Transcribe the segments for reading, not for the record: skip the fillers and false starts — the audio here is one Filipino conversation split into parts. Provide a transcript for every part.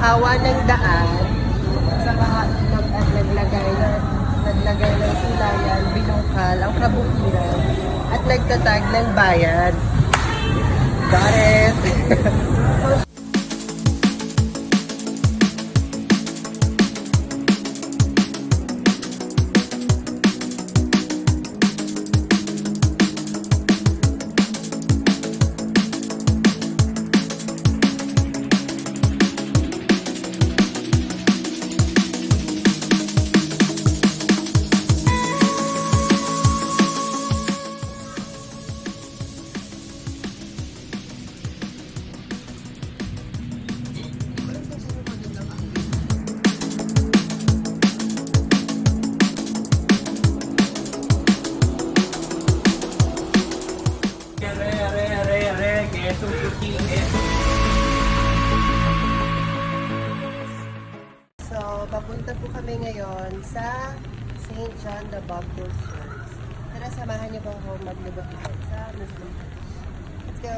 naghawa ng daan sa mga ilog at naglagay ng sulayan, binungkal, ang kabukiran, at nagtatag ng bayan. Got it! So, papunta po kami ngayon sa St. John the Baptist Church. Tara, samahan niyo po ako maglibot sa Muslim Church. Let's go!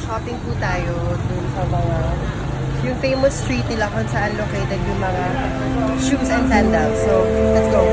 Shopping po tayo dun sa mga yung famous street nila kung saan located yung mga shoes and sandals. So, let's go!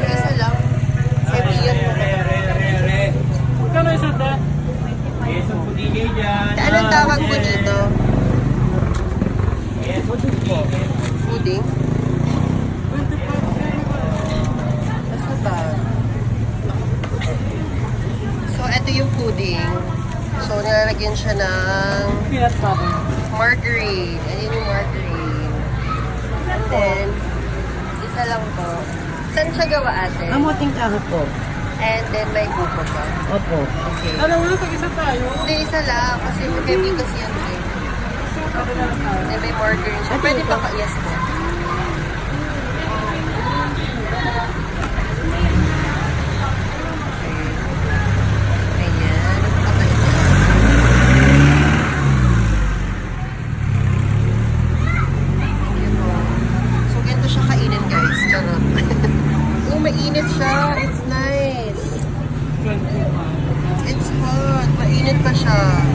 Isa lang. Sabi yan mo. Magkano isa ta? Anong tawag po dito? Pudding? Basta ba? So, ito yung pudding. So, nilalagyan siya ng Peanut butter. margarine. Ayan yung margarine. And then, isa lang po. Saan siya gawa ate? Amoting kaho po. And then may buko pa. Opo. Okay. Ano nga, tag-isa tayo? Hindi, isa lang. Kasi heavy kasi yan eh. Then may margarine siya. Pwede pa ka, yes po. Ayan. So, ganito siya kainin guys. Charot. Oh, mainit siya. It's nice. It's hot. Mainit pa siya.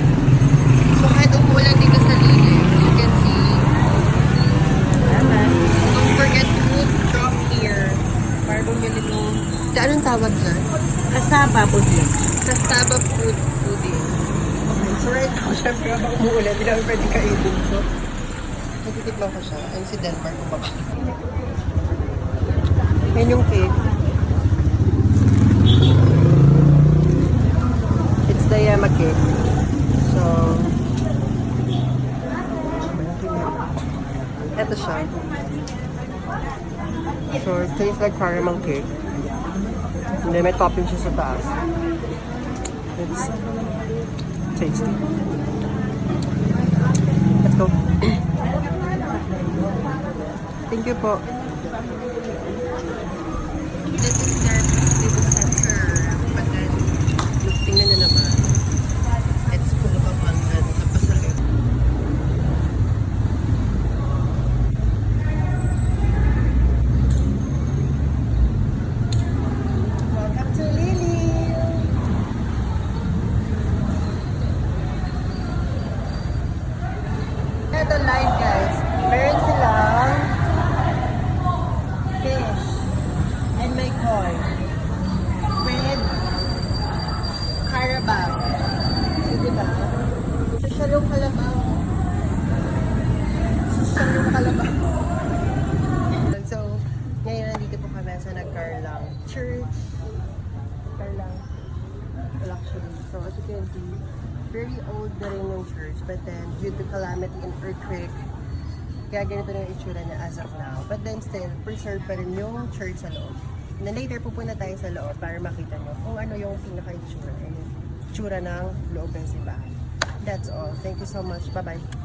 So, kahit umuulan dito sa Liliw, you can see. Don't forget food drop here. Para bumili mo. Anong tawag dyan? Kasaba po siya. Kasaba food pudding. Okay, so right now, syempre habang umuulan, hindi namin pwede kainin. So, nagtitiplang ko siya. Ayun si Denmark ko baka. Yan yung cake. It's the yama cake. So, siya. So, it tastes like caramel cake. And then may topping siya sa taas. It's tasty. Let's go. Thank you po. This is their little center. But then, tingnan nyo naman. It's full of abundance sa Pasay. Welcome to Liliw! Ito live guys. Meron silang fish and may koi with carabao. So, diba? Sasyalong kalabaw. Sasyalong kalabaw. So, ngayon nandito po kami sa NAGCARLAN Church. NAGCARLAN. Well, actually. So, as you can see, very old na rin yung church. But then, due to calamity and earthquake, kaya ganito na yung itsura niya as of now. But then still, preserve pa rin yung church sa loob. And then later, pupunta tayo sa loob para makita nyo kung ano yung pinaka-itsura. Yung itsura ng loob ng simbahan. That's all. Thank you so much. Bye-bye.